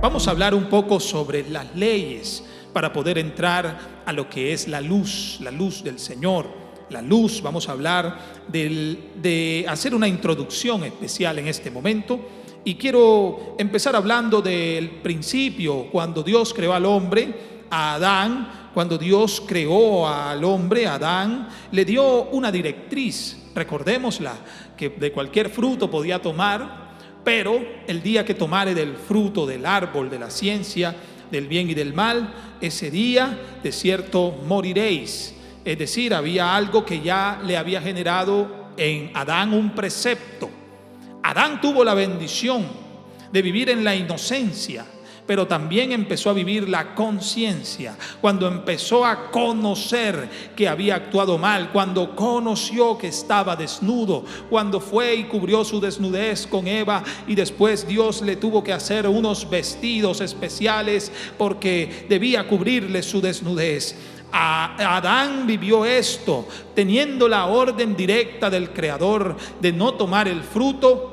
Vamos a hablar un poco sobre las leyes para poder entrar a lo que es la luz del Señor. La luz, vamos a hablar de hacer una introducción especial en este momento. Y quiero empezar hablando del principio, cuando Dios creó al hombre, a Adán. Cuando Dios creó al hombre, a Adán, le dio una directriz. Recordémosla, que de cualquier fruto podía tomar, pero el día que tomare del fruto del árbol de la ciencia del bien y del mal, ese día de cierto moriréis. Es decir, había algo que ya le había generado en Adán un precepto. Adán tuvo la bendición de vivir en la inocencia, pero también empezó a vivir la conciencia, cuando empezó a conocer que había actuado mal, cuando conoció que estaba desnudo, cuando fue y cubrió su desnudez con Eva, y después Dios le tuvo que hacer unos vestidos especiales porque debía cubrirle su desnudez. Adán vivió esto, teniendo la orden directa del Creador de no tomar el fruto.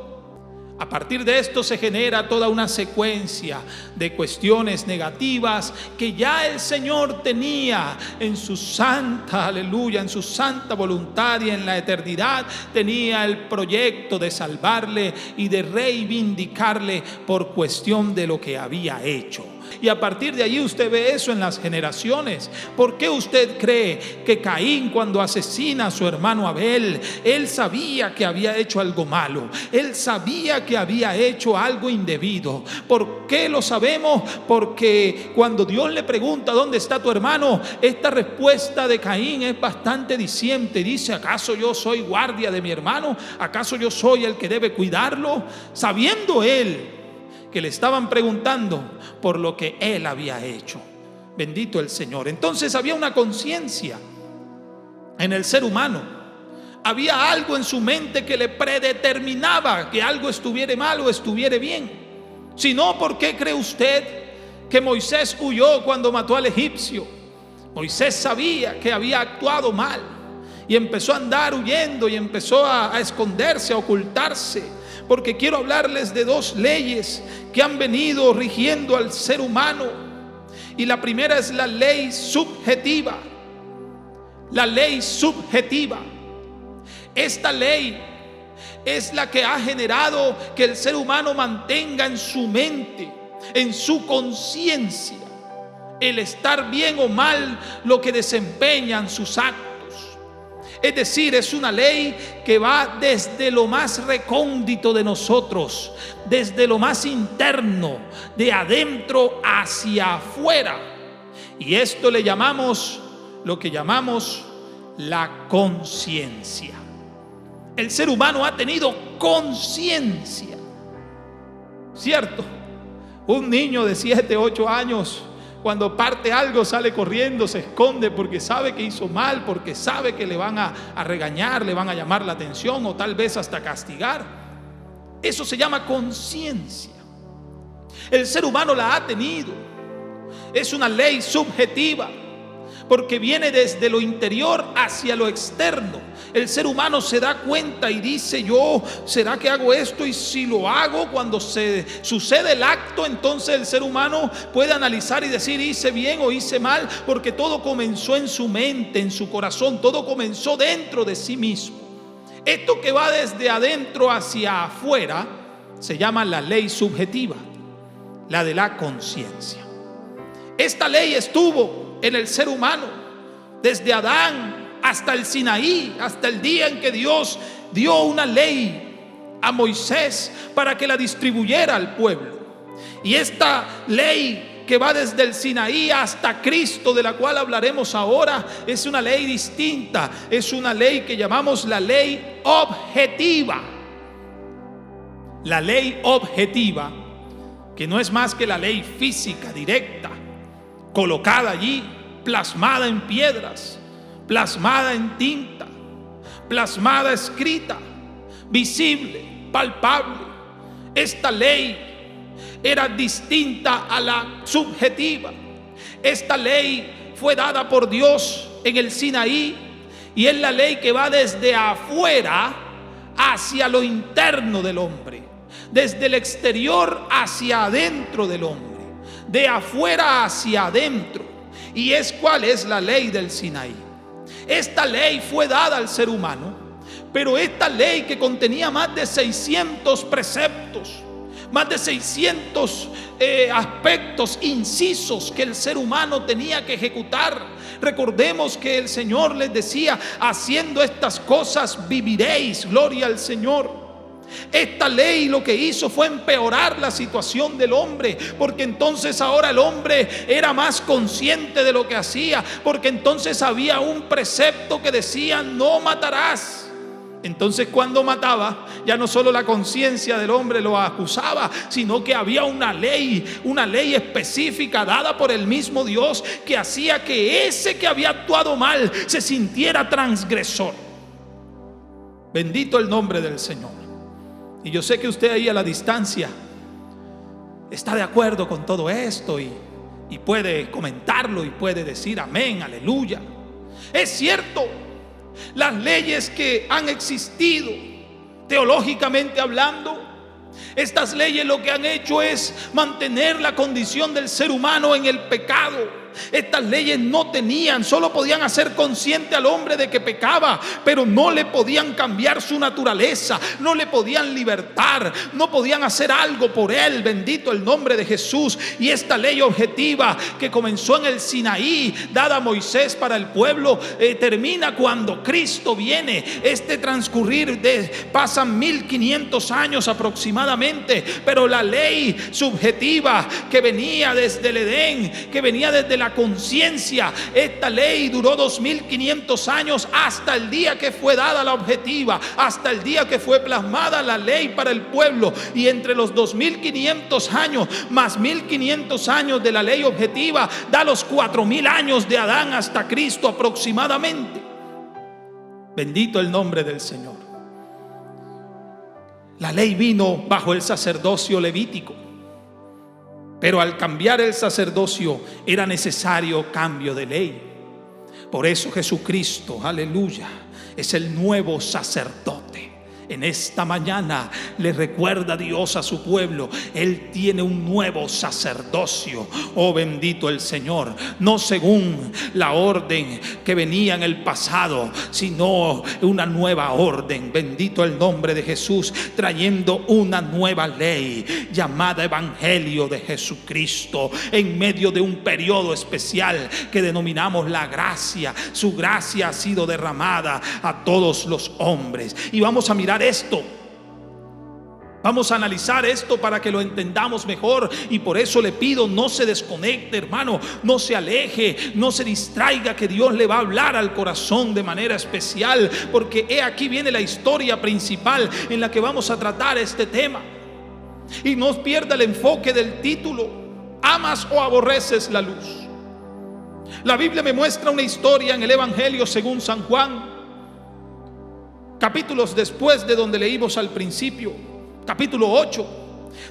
A partir de esto se genera toda una secuencia de cuestiones negativas que ya el Señor tenía en su santa, aleluya, en su santa voluntad, y en la eternidad tenía el proyecto de salvarle y de reivindicarle por cuestión de lo que había hecho. Y a partir de allí usted ve eso en las generaciones. ¿Por qué usted cree que Caín, cuando asesina a su hermano Abel, él sabía que había hecho algo malo? Él sabía que había hecho algo indebido. ¿Por qué lo sabemos? Porque cuando Dios le pregunta ¿dónde está tu hermano?, esta respuesta de Caín es bastante diciente. Dice: ¿acaso yo soy guardia de mi hermano? ¿Acaso yo soy el que debe cuidarlo? Sabiendo él que le estaban preguntando por lo que él había hecho. Bendito el Señor. Entonces había una conciencia en el ser humano. Había algo en su mente que le predeterminaba que algo estuviera mal o estuviera bien. Si no, ¿por qué cree usted que Moisés huyó cuando mató al egipcio? Moisés sabía que había actuado mal y empezó a andar huyendo y empezó a esconderse, a ocultarse. Porque quiero hablarles de dos leyes que han venido rigiendo al ser humano. Y la primera es la ley subjetiva. La ley subjetiva. Esta ley es la que ha generado que el ser humano mantenga en su mente, en su conciencia, el estar bien o mal lo que desempeñan sus actos. Es decir, es una ley que va desde lo más recóndito de nosotros, desde lo más interno, de adentro hacia afuera. Y esto le llamamos, lo que llamamos la conciencia. El ser humano ha tenido conciencia, ¿cierto? Un niño de 7, 8 años, cuando parte algo, sale corriendo, se esconde porque sabe que hizo mal, porque sabe que le van a regañar, le van a llamar la atención o tal vez hasta castigar. Eso se llama conciencia. El ser humano la ha tenido. Es una ley subjetiva porque viene desde lo interior hacia lo externo. El ser humano se da cuenta y dice: yo, ¿será que hago esto? Y si lo hago, cuando se sucede el acto, entonces el ser humano puede analizar y decir: hice bien o hice mal, porque todo comenzó en su mente, en su corazón, todo comenzó dentro de sí mismo. Esto que va desde adentro hacia afuera se llama la ley subjetiva, la de la conciencia. Esta ley estuvo en el ser humano desde Adán hasta el Sinaí, hasta el día en que Dios dio una ley a Moisés para que la distribuyera al pueblo. Y esta ley que va desde el Sinaí hasta Cristo, de la cual hablaremos ahora, es una ley distinta. Es una ley que llamamos la ley objetiva. La ley objetiva, que no es más que la ley física directa, colocada allí, plasmada en piedras, plasmada en tinta, plasmada, escrita, visible, palpable. Esta ley era distinta a la subjetiva. Esta ley fue dada por Dios en el Sinaí y es la ley que va desde afuera hacia lo interno del hombre, desde el exterior hacia adentro del hombre. de afuera hacia adentro. ¿Y cuál es la ley del Sinaí? Esta ley fue dada al ser humano, pero esta ley, que contenía más de 600 preceptos, más de 600 aspectos, incisos que el ser humano tenía que ejecutar. Recordemos que el Señor les decía: haciendo estas cosas viviréis. Gloria al Señor. Esta ley lo que hizo fue empeorar la situación del hombre, porque entonces ahora el hombre era más consciente de lo que hacía, porque entonces había un precepto que decía: no matarás. Entonces, cuando mataba, ya no solo la conciencia del hombre lo acusaba, sino que había una ley específica dada por el mismo Dios, que hacía que ese que había actuado mal se sintiera transgresor. Bendito el nombre del Señor. Y yo sé que usted ahí a la distancia está de acuerdo con todo esto y puede comentarlo y puede decir amén, aleluya. Es cierto, las leyes que han existido teológicamente hablando, estas leyes lo que han hecho es mantener la condición del ser humano en el pecado. Estas leyes solo podían hacer consciente al hombre de que pecaba, pero no le podían cambiar su naturaleza, no le podían libertar, no podían hacer algo por él. Bendito el nombre de Jesús. Y esta ley objetiva que comenzó en el Sinaí, dada a Moisés para el pueblo, termina cuando Cristo viene. Pasan 1500 años aproximadamente, pero la ley subjetiva que venía desde el Edén, que venía desde la conciencia, esta ley duró 2500 años, hasta el día que fue dada la objetiva, hasta el día que fue plasmada la ley para el pueblo. Y entre los 2500 años más 1500 años de la ley objetiva, da los 4000 años de Adán hasta Cristo aproximadamente. Bendito el nombre del Señor. La ley vino bajo el sacerdocio levítico, pero al cambiar el sacerdocio era necesario cambio de ley. Por eso Jesucristo, aleluya, es el nuevo sacerdote. En esta mañana le recuerda Dios a su pueblo: Él tiene un nuevo sacerdocio. Oh, bendito el Señor. No según la orden que venía en el pasado, sino una nueva orden. Bendito el nombre de Jesús, trayendo una nueva ley llamada Evangelio de Jesucristo, en medio de un periodo especial que denominamos la gracia. Su gracia ha sido derramada a todos los hombres. Y vamos a mirar esto. Vamos a analizar esto para que lo entendamos mejor. Y por eso le pido: no se desconecte, hermano, no se aleje, no se distraiga, que Dios le va a hablar al corazón de manera especial, porque aquí viene la historia principal en la que vamos a tratar este tema. Y no pierda el enfoque del título: ¿amas o aborreces la luz? La Biblia me muestra una historia en el Evangelio según San Juan, capítulos después de donde leímos al principio, capítulo 8.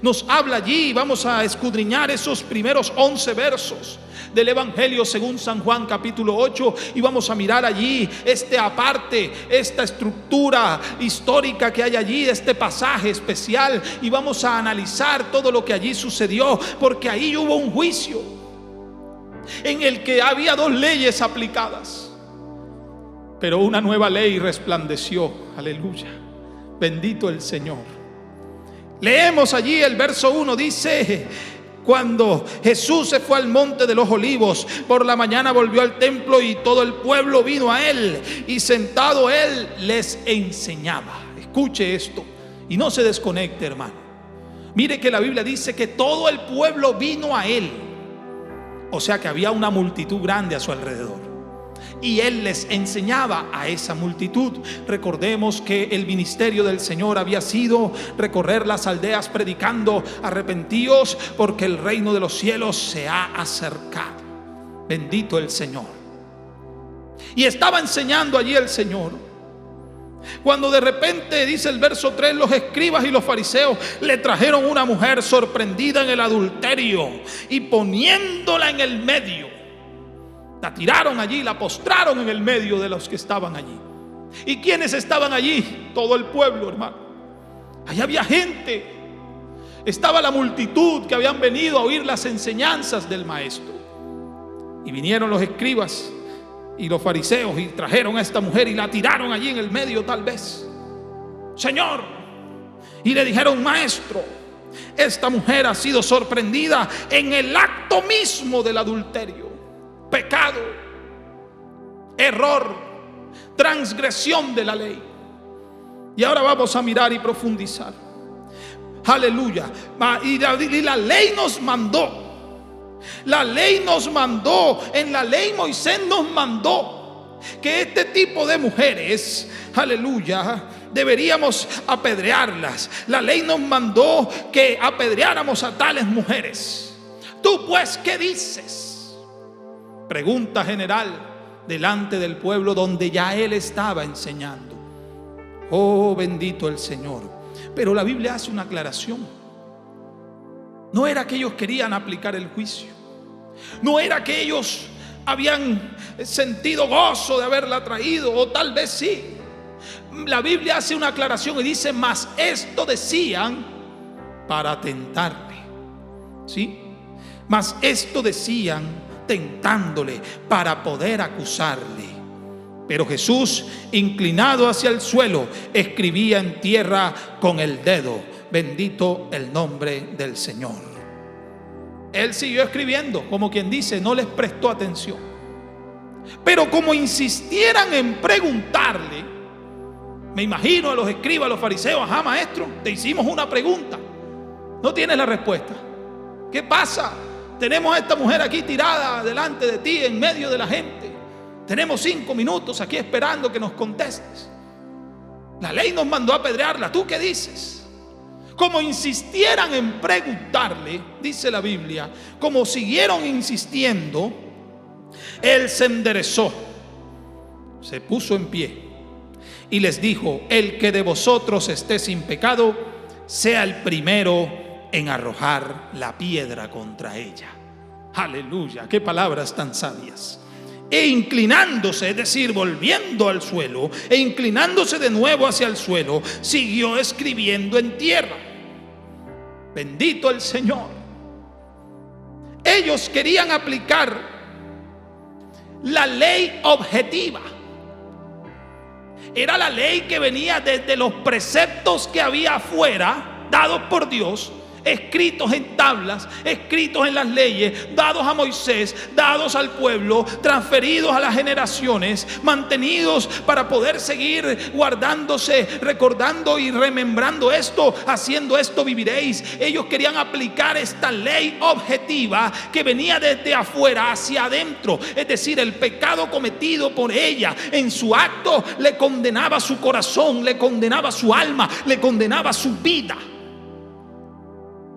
Nos habla allí, vamos a escudriñar esos primeros 11 versos del Evangelio según San Juan, capítulo 8, y vamos a mirar allí esta estructura histórica que hay allí, este pasaje especial, y vamos a analizar todo lo que allí sucedió, porque ahí hubo un juicio en el que había dos leyes aplicadas, pero una nueva ley resplandeció. Aleluya, bendito el Señor. Leemos allí el verso 1, dice: cuando Jesús se fue al monte de los olivos, por la mañana volvió al templo y todo el pueblo vino a él, y sentado él les enseñaba. Escuche esto y no se desconecte, hermano. Mire que la Biblia dice que todo el pueblo vino a él, o sea que había una multitud grande a su alrededor, y él les enseñaba a esa multitud. Recordemos que el ministerio del Señor había sido recorrer las aldeas predicando: arrepentíos, porque el reino de los cielos se ha acercado. Bendito el Señor. Y estaba enseñando allí el Señor, cuando de repente, dice el verso 3, los escribas y los fariseos le trajeron una mujer sorprendida en el adulterio, y poniéndola en el medio, la tiraron allí, la postraron en el medio de los que estaban allí. ¿Y quiénes estaban allí? Todo el pueblo, hermano. Allí había gente Estaba la multitud que habían venido a oír las enseñanzas del maestro. Y vinieron los escribas y los fariseos y trajeron a esta mujer y la tiraron allí en el medio, tal vez. Señor, y le dijeron: maestro, esta mujer ha sido sorprendida en el acto mismo del adulterio, pecado, error, transgresión de la ley. Y ahora vamos a mirar y profundizar. Aleluya. Y la ley nos mandó. La ley nos mandó. En la ley Moisés nos mandó que este tipo de mujeres, aleluya, deberíamos apedrearlas. La ley nos mandó que apedreáramos a tales mujeres. ¿Tú pues qué dices? Pregunta general delante del pueblo donde ya él estaba enseñando. Oh, bendito el Señor. Pero la Biblia hace una aclaración. No era que ellos querían aplicar el juicio. No era que ellos habían sentido gozo de haberla traído, o tal vez sí. La Biblia hace una aclaración y dice: mas esto decían para tentarle. ¿Sí? Mas esto decían tentándole para poder acusarle. Pero Jesús, inclinado hacia el suelo, escribía en tierra con el dedo. Bendito el nombre del Señor. Él siguió escribiendo, como quien dice, no les prestó atención. Pero como insistieran en preguntarle, me imagino a los escribas, a los fariseos: ajá, maestro, te hicimos una pregunta, no tienes la respuesta. ¿Qué pasa? Tenemos a esta mujer aquí tirada delante de ti, en medio de la gente. Tenemos 5 minutos aquí esperando que nos contestes. La ley nos mandó a apedrearla. ¿Tú qué dices? Como insistieran en preguntarle, dice la Biblia, como siguieron insistiendo, él se enderezó, se puso en pie y les dijo: el que de vosotros esté sin pecado, sea el primero en arrojar la piedra contra ella. Aleluya, qué palabras tan sabias. E inclinándose, es decir, volviendo al suelo, e inclinándose de nuevo hacia el suelo, siguió escribiendo en tierra. Bendito el Señor. Ellos querían aplicar la ley objetiva. Era la ley que venía desde los preceptos que había afuera, dados por Dios, escritos en tablas, escritos en las leyes, dados a Moisés, dados al pueblo, transferidos a las generaciones, mantenidos para poder seguir guardándose, recordando y remembrando esto. Haciendo esto viviréis. Ellos querían aplicar esta ley objetiva que venía desde afuera hacia adentro, es decir, el pecado cometido por ella en su acto le condenaba su corazón, le condenaba su alma, le condenaba su vida.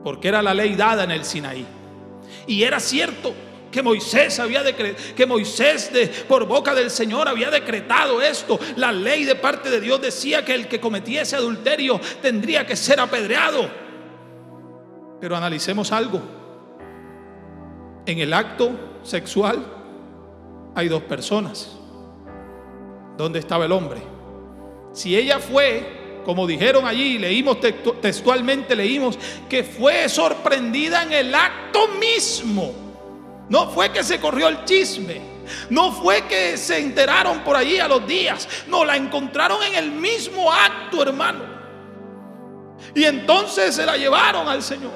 Porque era la ley dada en el Sinaí. Y era cierto que Moisés por boca del Señor había decretado esto. La ley de parte de Dios decía que el que cometiese adulterio tendría que ser apedreado. Pero analicemos algo. En el acto sexual hay 2 personas. ¿Dónde estaba el hombre? Si ella fue, como dijeron allí, leímos textualmente, leímos que fue sorprendida en el acto mismo. No fue que se corrió el chisme, no fue que se enteraron por allí a los días. No, la encontraron en el mismo acto, hermano. Y entonces se la llevaron al Señor.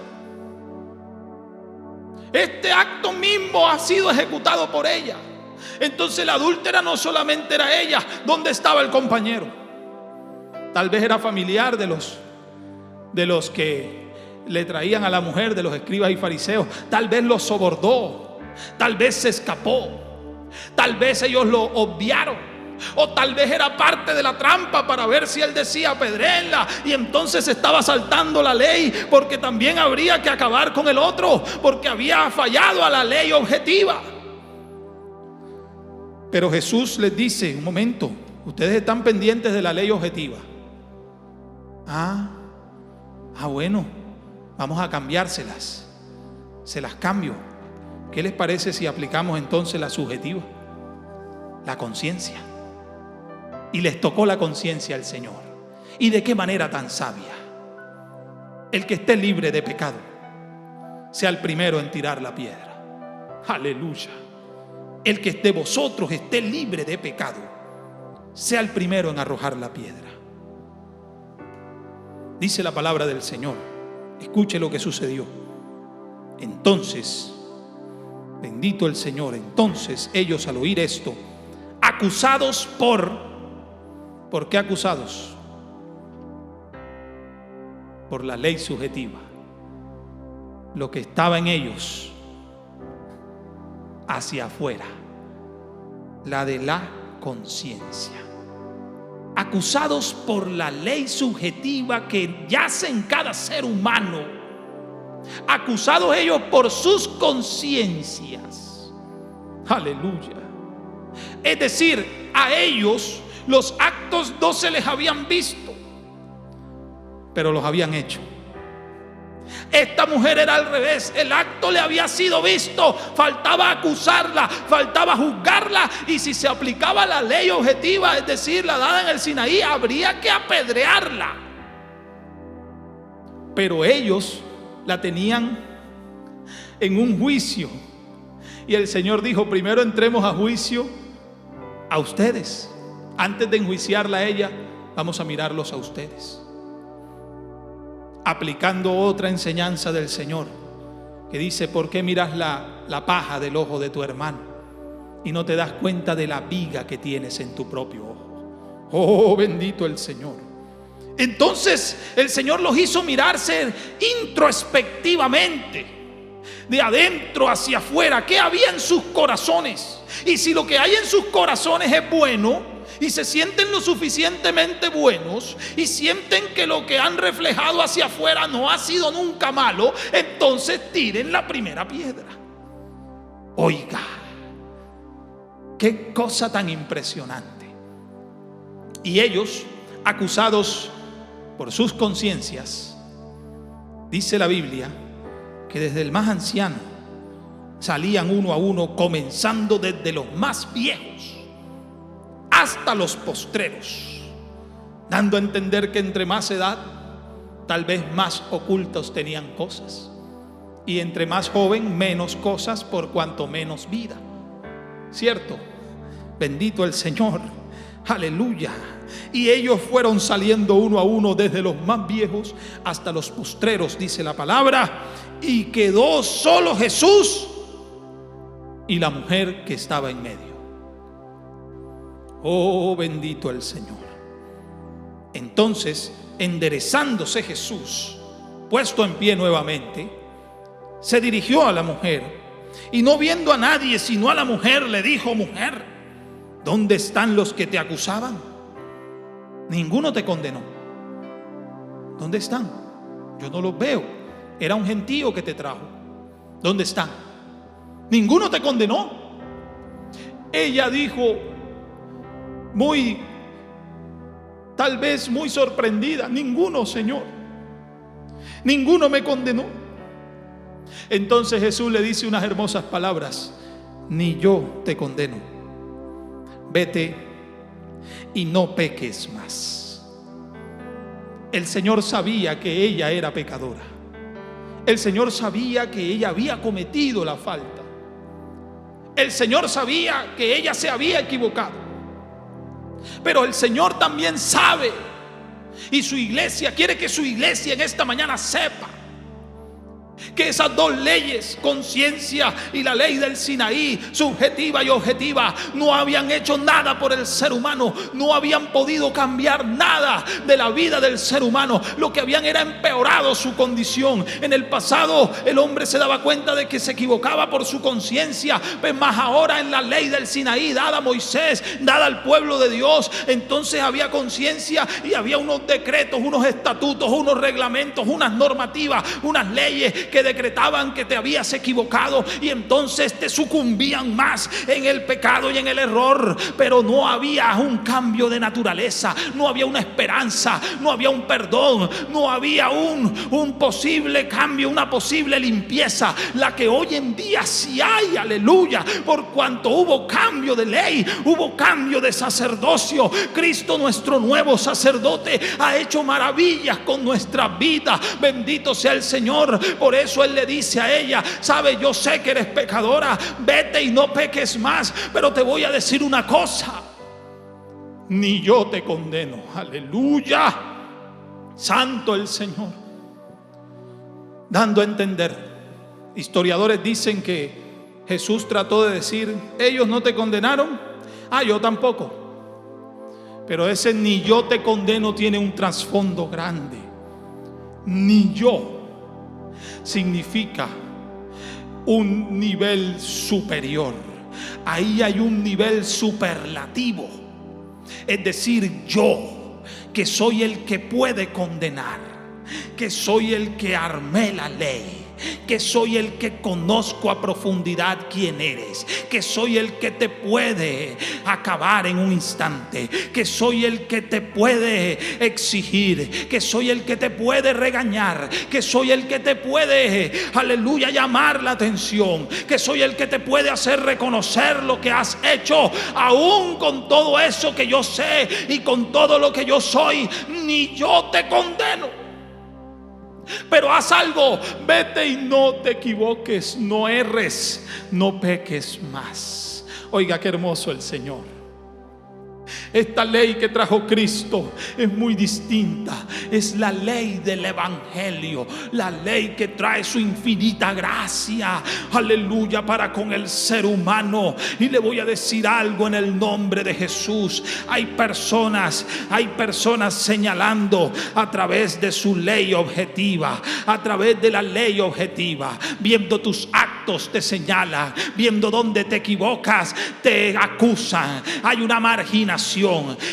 Este acto mismo ha sido ejecutado por ella. Entonces la adúltera no solamente era ella. ¿Dónde estaba el compañero? Tal vez era familiar de los que le traían a la mujer, de los escribas y fariseos. Tal vez lo sobordó, tal vez se escapó, tal vez ellos lo obviaron, o tal vez era parte de la trampa para ver si él decía apedréenla, y entonces estaba saltando la ley, porque también habría que acabar con el otro, porque había fallado a la ley objetiva. Pero Jesús les dice: un momento, ustedes están pendientes de la ley objetiva. Bueno, vamos a cambiárselas. Se las cambio. ¿Qué les parece si aplicamos entonces la subjetiva? La conciencia. Y les tocó la conciencia al Señor. ¿Y de qué manera tan sabia? el que esté libre de pecado, sea el primero en tirar la piedra. Aleluya. El que de vosotros esté libre de pecado, sea el primero en arrojar la piedra. Dice la palabra del Señor. Escuche lo que sucedió. Entonces, bendito el Señor, entonces ellos, al oír esto, acusados ¿por qué acusados? Por la ley subjetiva. Lo que estaba en ellos hacia afuera, la de la conciencia. Acusados por la ley subjetiva que yace en cada ser humano. Acusados ellos por sus conciencias. Aleluya. Es decir, a ellos los actos no se les habían visto, pero los habían hecho. Esta mujer era al revés. El acto le había sido visto, faltaba acusarla, faltaba juzgarla, y si se aplicaba la ley objetiva, es decir, la dada en el Sinaí, habría que apedrearla. Pero ellos la tenían en un juicio, y el Señor dijo: primero entremos a juicio a ustedes. Antes de enjuiciarla a ella, vamos a mirarlos a ustedes. Aplicando otra enseñanza del Señor, que dice: ¿por qué miras la paja del ojo de tu hermano y no te das cuenta de la viga que tienes en tu propio ojo? Oh, bendito el Señor. Entonces el Señor los hizo mirarse introspectivamente, de adentro hacia afuera, qué había en sus corazones. Y si lo que hay en sus corazones es bueno, y se sienten lo suficientemente buenos, y sienten que lo que han reflejado hacia afuera no ha sido nunca malo, entonces tiren la primera piedra. Oiga, qué cosa tan impresionante. Y ellos, acusados por sus conciencias, dice la Biblia que desde el más anciano salían uno a uno, comenzando desde los más viejos hasta los postreros, dando a entender que entre más edad, tal vez más ocultos tenían cosas, y entre más joven, menos cosas, por cuanto menos vida. ¿Cierto? Bendito el Señor. Aleluya. Y ellos fueron saliendo uno a uno, desde los más viejos hasta los postreros, dice la palabra, y quedó solo Jesús y la mujer que estaba en medio. Oh, bendito el Señor. Entonces, enderezándose Jesús, puesto en pie nuevamente, se dirigió a la mujer, y no viendo a nadie sino a la mujer, le dijo: mujer, ¿dónde están los que te acusaban? Ninguno te condenó. ¿Dónde están? Yo no los veo. Era un gentío que te trajo. ¿Dónde están? Ninguno te condenó. Ella dijo, tal vez muy sorprendida: ninguno, Señor, ninguno me condenó. Entonces Jesús le dice unas hermosas palabras: ni yo te condeno, vete y no peques más. El Señor sabía que ella era pecadora. El Señor sabía que ella había cometido la falta. El Señor sabía que ella se había equivocado. Pero el Señor también sabe, y su iglesia quiere que su iglesia en esta mañana sepa que esas dos leyes, conciencia y la ley del Sinaí, subjetiva y objetiva, no habían hecho nada por el ser humano, no habían podido cambiar nada de la vida del ser humano. Lo que habían era empeorado su condición. En el pasado el hombre se daba cuenta de que se equivocaba por su conciencia, pero más ahora en la ley del Sinaí, dada a Moisés, dada al pueblo de Dios, entonces había conciencia y había unos decretos, unos estatutos, unos reglamentos, unas normativas, unas leyes que decretaban que te habías equivocado, y entonces te sucumbían más en el pecado y en el error. Pero no había un cambio de naturaleza, no había una esperanza, no había un perdón, no había un posible cambio, una posible limpieza, la que hoy en día sí hay, aleluya, por cuanto hubo cambio de ley, hubo cambio de sacerdocio. Cristo, nuestro nuevo sacerdote, ha hecho maravillas con nuestra vida. Bendito sea el Señor. Por eso Él le dice a ella: sabe, yo sé que eres pecadora, vete y no peques más, pero te voy a decir una cosa: ni yo te condeno. Aleluya, santo el Señor. Dando a entender, historiadores dicen que Jesús trató de decir: ellos no te condenaron, yo tampoco. Pero ese ni yo te condeno tiene un trasfondo grande. Ni yo significa un nivel superior. Ahí hay un nivel superlativo. Es decir, yo, que soy el que puede condenar, que soy el que armé la ley, que soy el que conozco a profundidad quién eres, que soy el que te puede acabar en un instante, que soy el que te puede exigir, que soy el que te puede regañar, que soy el que te puede, aleluya, llamar la atención, que soy el que te puede hacer reconocer lo que has hecho. Aún con todo eso que yo sé y con todo lo que yo soy, ni yo te condeno. Pero haz algo, vete y no te equivoques, no erres, no peques más. Oiga, qué hermoso el Señor. Esta ley que trajo Cristo es muy distinta. Es la ley del Evangelio, la ley que trae su infinita gracia, aleluya, para con el ser humano. Y le voy a decir algo en el nombre de Jesús. Hay personas señalando a través de su ley objetiva, a través de la ley objetiva, viendo tus actos te señalan, viendo dónde te equivocas te acusan. Hay una marginación.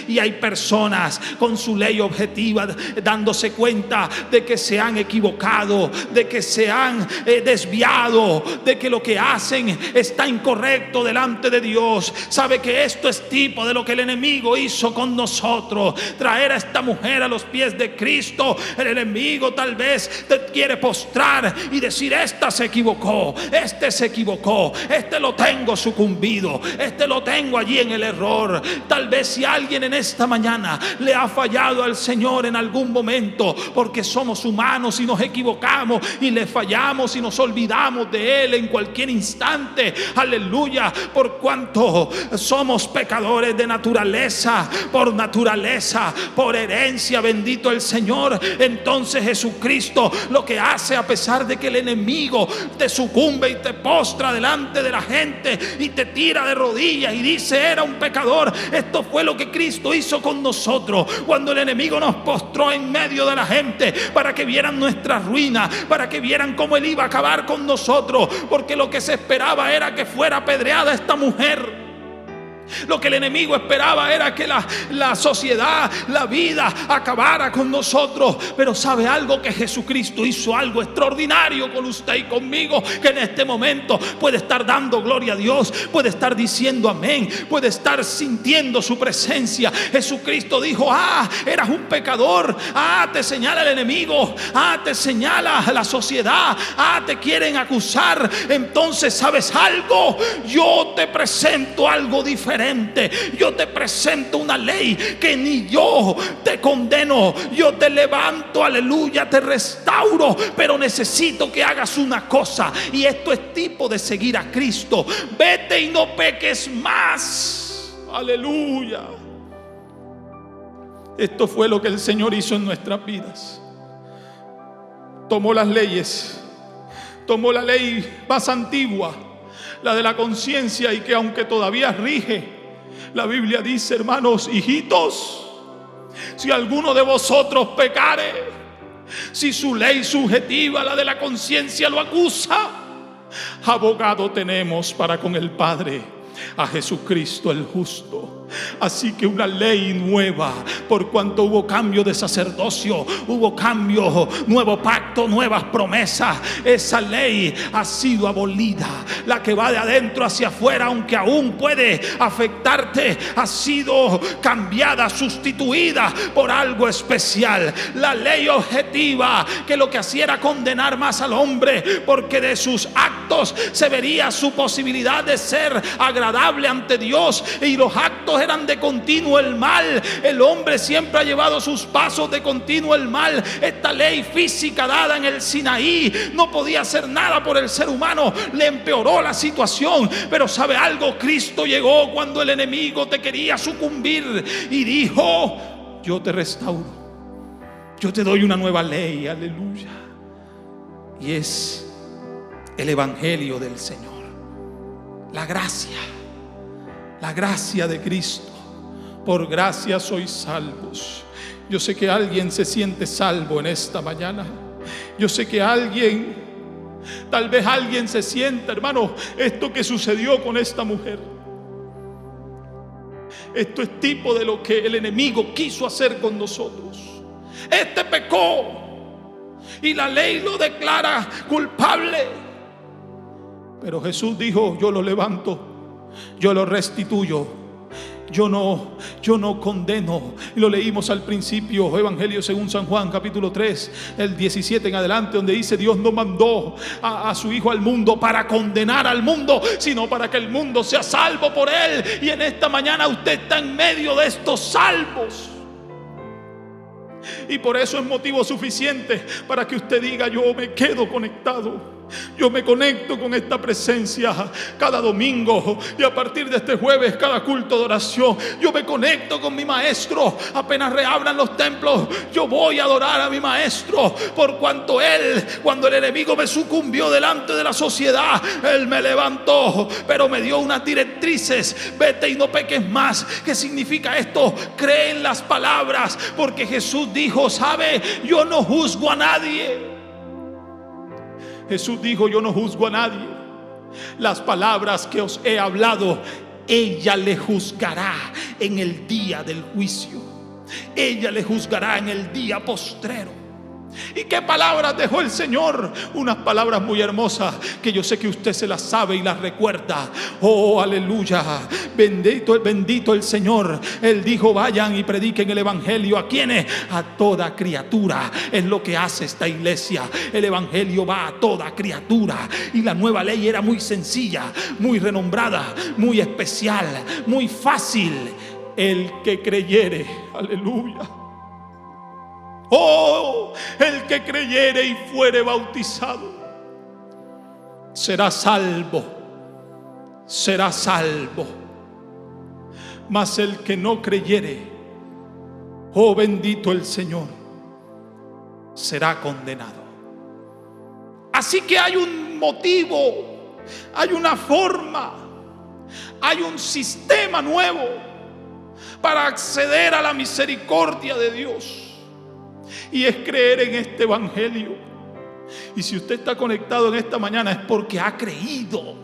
Y hay personas con su ley objetiva dándose cuenta de que se han equivocado, de que se han desviado, de que lo que hacen está incorrecto delante de Dios. Sabe que esto es tipo de lo que el enemigo hizo con nosotros: traer a esta mujer a los pies de Cristo. El enemigo tal vez te quiere postrar y decir: esta se equivocó, este se equivocó, este lo tengo sucumbido, este lo tengo allí en el error. Tal vez si alguien en esta mañana le ha fallado al Señor en algún momento, porque somos humanos y nos equivocamos y le fallamos y nos olvidamos de Él en cualquier instante, aleluya, por cuanto somos pecadores de naturaleza, por herencia, bendito el Señor. Entonces Jesucristo lo que hace, a pesar de que el enemigo te sucumbe y te postra delante de la gente y te tira de rodillas y dice: era un pecador, esto fue lo que Cristo hizo con nosotros cuando el enemigo nos postró en medio de la gente, para que vieran nuestra ruina, para que vieran cómo Él iba a acabar con nosotros, porque lo que se esperaba era que fuera apedreada esta mujer. Lo que el enemigo esperaba era que la sociedad, la vida acabara con nosotros. Pero ¿sabe algo? Que Jesucristo hizo algo extraordinario con usted y conmigo, que en este momento puede estar dando gloria a Dios, puede estar diciendo amén, puede estar sintiendo su presencia. Jesucristo dijo: eras un pecador, te señala el enemigo, te señala la sociedad, te quieren acusar. Entonces, ¿sabes algo? Yo te presento algo diferente. Yo te presento una ley que ni yo te condeno, yo te levanto, aleluya, te restauro, pero necesito que hagas una cosa, y esto es tipo de seguir a Cristo: vete y no peques más. Aleluya. Esto fue lo que el Señor hizo en nuestras vidas. Tomó las leyes, tomó la ley más antigua, la de la conciencia, y que aunque todavía rige, la Biblia dice, hermanos, hijitos, si alguno de vosotros pecare, si su ley subjetiva, la de la conciencia, lo acusa, abogado tenemos para con el Padre, a Jesucristo el justo. Así que una ley nueva, por cuanto hubo cambio de sacerdocio, hubo cambio, nuevo pacto, nuevas promesas. Esa ley ha sido abolida. La que va de adentro hacia afuera, aunque aún puede afectarte, ha sido cambiada, sustituida por algo especial. La ley objetiva, que lo que hacía era condenar más al hombre, porque de sus actos se vería su posibilidad de ser agradable ante Dios, y los actos eran de continuo el mal. El hombre siempre ha llevado sus pasos de continuo el mal. Esta ley física dada en el Sinaí no podía hacer nada por el ser humano, le empeoró la situación. Pero ¿sabe algo? Cristo llegó cuando el enemigo te quería sucumbir y dijo: yo te restauro, yo te doy una nueva ley. Aleluya. Y es el evangelio del Señor, la gracia de Cristo. Por gracia sois salvos. Yo sé que alguien se siente salvo en esta mañana. Yo sé que tal vez alguien se sienta, hermano, esto que sucedió con esta mujer, esto es tipo de lo que el enemigo quiso hacer con nosotros. Este pecó y la ley lo declara culpable, pero Jesús dijo: yo lo levanto, yo lo restituyo. Yo no condeno. Y lo leímos al principio, Evangelio según San Juan, capítulo 3, el 17 en adelante, donde dice: Dios no mandó a su Hijo al mundo para condenar al mundo, sino para que el mundo sea salvo por Él. Y en esta mañana usted está en medio de estos salvos. Y por eso es motivo suficiente para que usted diga: yo me quedo conectado. Yo me conecto con esta presencia cada domingo, y a partir de este jueves, cada culto de oración, yo me conecto con mi maestro. Apenas reabran los templos, yo voy a adorar a mi maestro, por cuanto Él, cuando el enemigo me sucumbió delante de la sociedad, Él me levantó, pero me dio unas directrices: vete y no peques más. ¿Qué significa esto? Cree en las palabras, porque Jesús dijo: sabe, yo no juzgo a nadie. Jesús dijo: yo no juzgo a nadie. Las palabras que os he hablado, ella le juzgará en el día del juicio. Ella le juzgará en el día postrero. ¿Y qué palabras dejó el Señor? Unas palabras muy hermosas que yo sé que usted se las sabe y las recuerda. Oh, aleluya. Bendito el Señor. Él dijo: vayan y prediquen el evangelio. ¿A quiénes? A toda criatura. Es lo que hace esta iglesia. El evangelio va a toda criatura. Y la nueva ley era muy sencilla, muy renombrada, muy especial, muy fácil. El que creyere, aleluya. Oh, el que creyere y fuere bautizado será salvo, será salvo. Mas el que no creyere, oh bendito el Señor, será condenado. Así que hay un motivo, hay una forma, hay un sistema nuevo para acceder a la misericordia de Dios. Y es creer en este evangelio. Y si usted está conectado en esta mañana, es porque ha creído,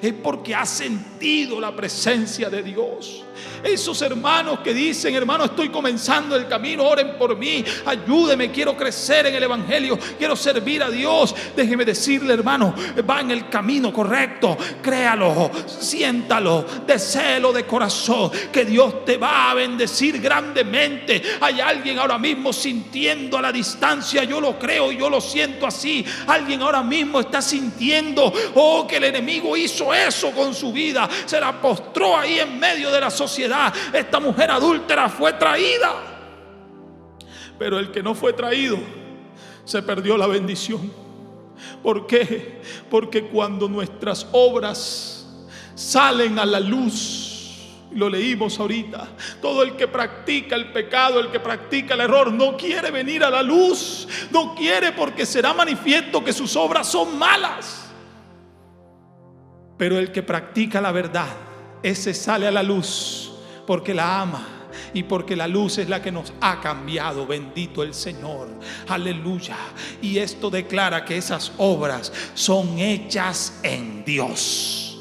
es porque ha sentido la presencia de Dios. Esos hermanos que dicen: hermano, estoy comenzando el camino, oren por mí, ayúdeme, quiero crecer en el evangelio, quiero servir a Dios. Déjeme decirle, hermano, va en el camino correcto. Créalo, siéntalo, deséelo de corazón, que Dios te va a bendecir grandemente. Hay alguien ahora mismo sintiendo a la distancia, yo lo creo y yo lo siento así. Alguien ahora mismo está sintiendo, oh, que el enemigo hizo eso con su vida, se la postró ahí en medio de la sociedad. Esta mujer adúltera fue traída, pero el que no fue traído se perdió la bendición. ¿Por qué? Porque cuando nuestras obras salen a la luz, lo leímos ahorita, todo el que practica el pecado, el que practica el error, no quiere venir a la luz, no quiere, porque será manifiesto que sus obras son malas. Pero el que practica la verdad, ese sale a la luz porque la ama y porque la luz es la que nos ha cambiado. Bendito el Señor, aleluya. Y esto declara que esas obras son hechas en Dios.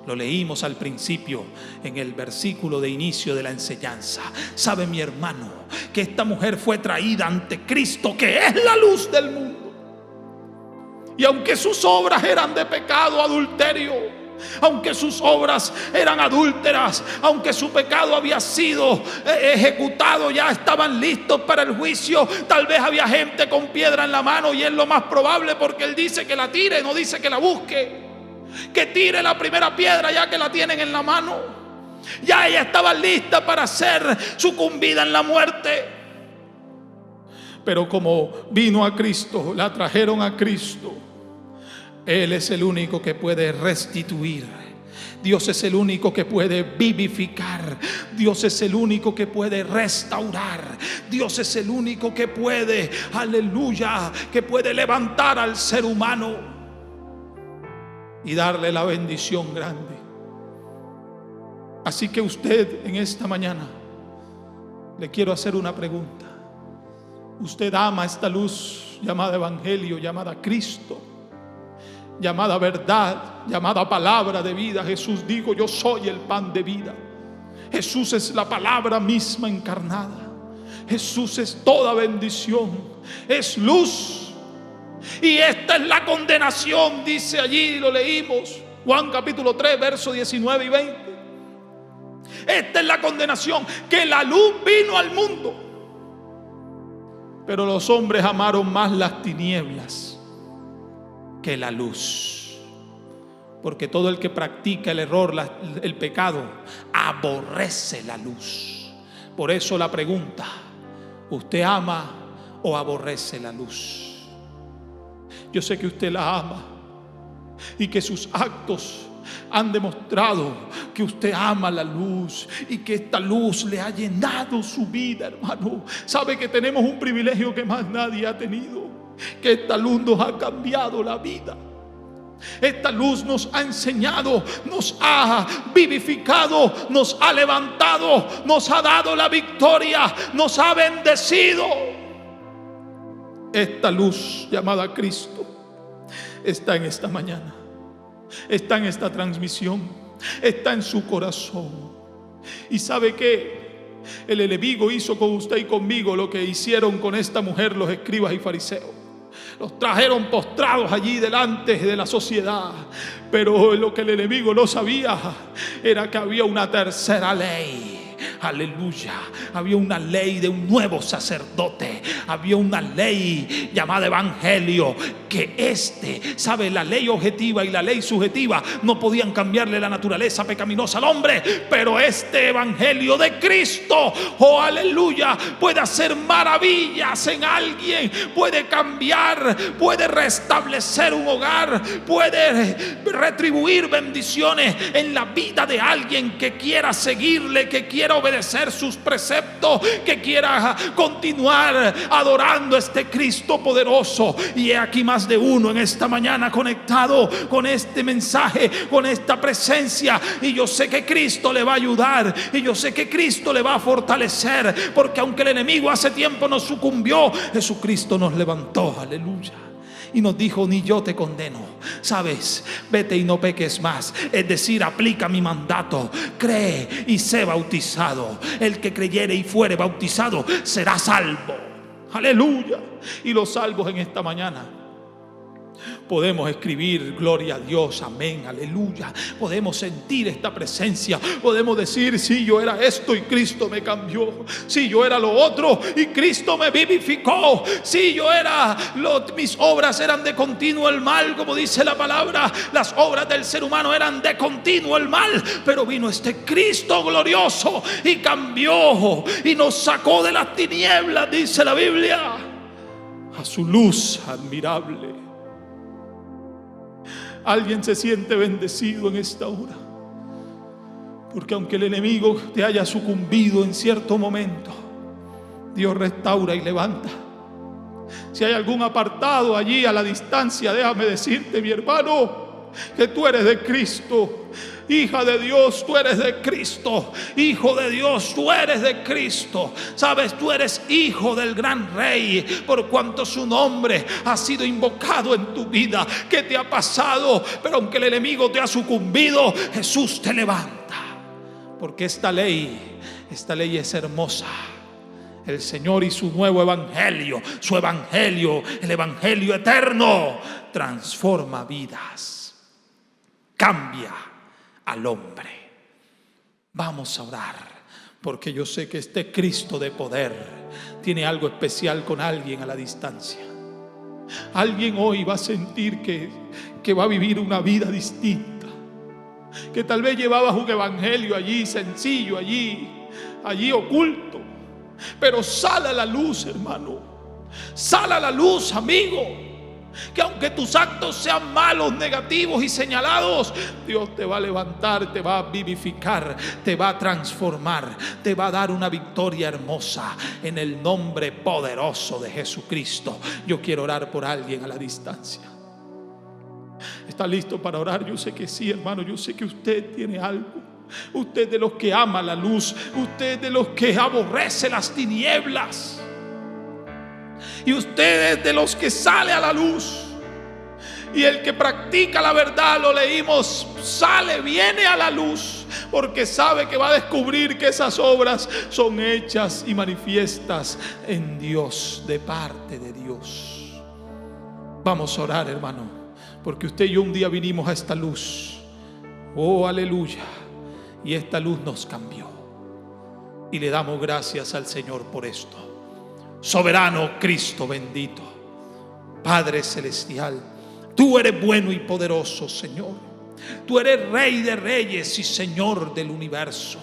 Lo leímos al principio en el versículo de inicio de la enseñanza. Sabe mi hermano que esta mujer fue traída ante Cristo, que es la luz del mundo. Y aunque sus obras eran de pecado, adulterio, aunque sus obras eran adúlteras, aunque su pecado había sido ejecutado, ya estaban listos para el juicio. Tal vez había gente con piedra en la mano, y es lo más probable, porque él dice que la tire, no dice que la busque. Que tire la primera piedra ya que la tienen en la mano. Ya ella estaba lista para ser sucumbida en la muerte. Pero como vino a Cristo, la trajeron a Cristo, Él es el único que puede restituir. Dios es el único que puede vivificar. Dios es el único que puede restaurar. Dios es el único que puede, aleluya, que puede levantar al ser humano y darle la bendición grande. Así que usted en esta mañana le quiero hacer una pregunta. ¿Usted ama esta luz llamada evangelio, llamada Cristo, llamada verdad, llamada palabra de vida? Jesús dijo: yo soy el pan de vida. Jesús es la palabra misma encarnada. Jesús es toda bendición, es luz. Y esta es la condenación, dice allí, lo leímos, Juan capítulo 3, versos 19 y 20. Esta es la condenación, que la luz vino al mundo, pero los hombres amaron más las tinieblas que la luz, porque todo el que practica el error, el pecado, aborrece la luz. Por eso la pregunta: ¿usted ama o aborrece la luz? Yo sé que usted la ama y que sus actos han demostrado que usted ama la luz y que esta luz le ha llenado su vida, hermano. Sabe que tenemos un privilegio que más nadie ha tenido, que esta luz nos ha cambiado la vida. Esta luz nos ha enseñado, nos ha vivificado, nos ha levantado, nos ha dado la victoria, nos ha bendecido. Esta luz llamada Cristo está en esta mañana, está en esta transmisión, está en su corazón. Y sabe que el enemigo hizo con usted y conmigo lo que hicieron con esta mujer los escribas y fariseos. Los trajeron postrados allí delante de la sociedad. Pero lo que el enemigo no sabía era que había una tercera ley. Aleluya. Había una ley de un nuevo sacerdote. Había una ley llamada evangelio. Que sabe, la ley objetiva y la ley subjetiva no podían cambiarle la naturaleza pecaminosa al hombre. Pero este evangelio de Cristo, oh aleluya, puede hacer maravillas en alguien. Puede cambiar, puede restablecer un hogar, puede retribuir bendiciones en la vida de alguien que quiera seguirle, que quiera obedecer sus preceptos, que quiera continuar adorando a este Cristo poderoso. Y he aquí más de uno en esta mañana conectado con este mensaje, con esta presencia, y yo sé que Cristo le va a ayudar, y yo sé que Cristo le va a fortalecer, porque aunque el enemigo hace tiempo nos sucumbió, Jesucristo nos levantó, aleluya, y nos dijo: ni yo te condeno, sabes, vete y no peques más. Es decir, aplica mi mandato, cree y sé bautizado. El que creyere y fuere bautizado será salvo, aleluya. Y los salvos en esta mañana podemos escribir: gloria a Dios, amén, aleluya. Podemos sentir esta presencia, podemos decir: sí, yo era esto y Cristo me cambió. Sí, yo era lo otro y Cristo me vivificó. Sí, yo era mis obras eran de continuo el mal, como dice la palabra. Las obras del ser humano eran de continuo el mal, pero vino este Cristo glorioso y cambió y nos sacó de las tinieblas, dice la Biblia, a su luz admirable. Alguien se siente bendecido en esta hora, porque aunque el enemigo te haya sucumbido en cierto momento, Dios restaura y levanta. Si hay algún apartado allí a la distancia, déjame decirte, mi hermano, que tú eres de Cristo. Hija de Dios, tú eres de Cristo. Hijo de Dios, tú eres de Cristo. Sabes, tú eres hijo del gran Rey, por cuanto su nombre ha sido invocado en tu vida. ¿Qué te ha pasado? Pero aunque el enemigo te ha sucumbido, Jesús te levanta. Porque esta ley es hermosa. El Señor y su nuevo evangelio, su evangelio, el evangelio eterno, transforma vidas, cambia al hombre. Vamos a orar, porque yo sé que este Cristo de poder tiene algo especial con alguien a la distancia. Alguien hoy va a sentir que va a vivir una vida distinta, que tal vez llevabas un evangelio allí sencillo, allí oculto, pero sale a la luz, hermano. Sale a la luz, amigo. Que aunque tus actos sean malos, negativos y señalados, Dios te va a levantar, te va a vivificar, te va a transformar, te va a dar una victoria hermosa en el nombre poderoso de Jesucristo. Yo quiero orar por alguien a la distancia. ¿Está listo para orar? Yo sé que sí, hermano. Yo sé que usted tiene algo. Usted de los que ama la luz, usted de los que aborrece las tinieblas, y usted es de los que sale a la luz. Y el que practica la verdad, lo leímos, viene a la luz, porque sabe que va a descubrir que esas obras son hechas y manifiestas en Dios, de parte de Dios. Vamos a orar, hermano, porque usted y yo un día vinimos a esta luz. Oh, aleluya. Y esta luz nos cambió. Y le damos gracias al Señor por esto. Soberano Cristo bendito, Padre celestial, tú eres bueno y poderoso, Señor. Tú eres Rey de reyes y Señor del universo.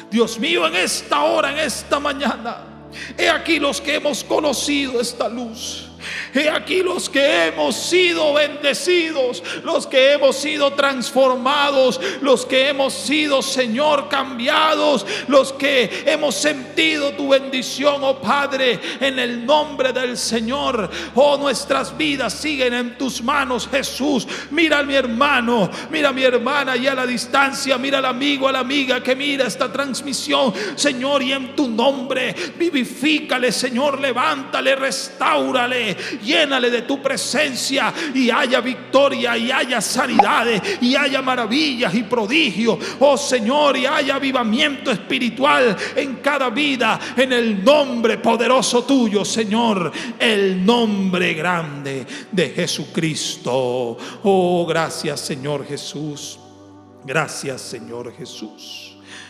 Dios mío, en esta hora, en esta mañana, he aquí los que hemos conocido esta luz. He aquí los que hemos sido bendecidos, los que hemos sido transformados, los que hemos sido, Señor, cambiados, los que hemos sentido tu bendición, oh Padre, en el nombre del Señor. Oh, nuestras vidas siguen en tus manos, Jesús. Mira a mi hermano, mira a mi hermana y a la distancia, mira al amigo, a la amiga que mira esta transmisión, Señor, y en tu nombre vivifícale, Señor, levántale, restáurale, llénale de tu presencia, y haya victoria, y haya sanidades, y haya maravillas y prodigios, oh Señor, y haya avivamiento espiritual en cada vida, en el nombre poderoso tuyo, Señor, el nombre grande de Jesucristo. Oh, gracias, Señor Jesús. Gracias, Señor Jesús.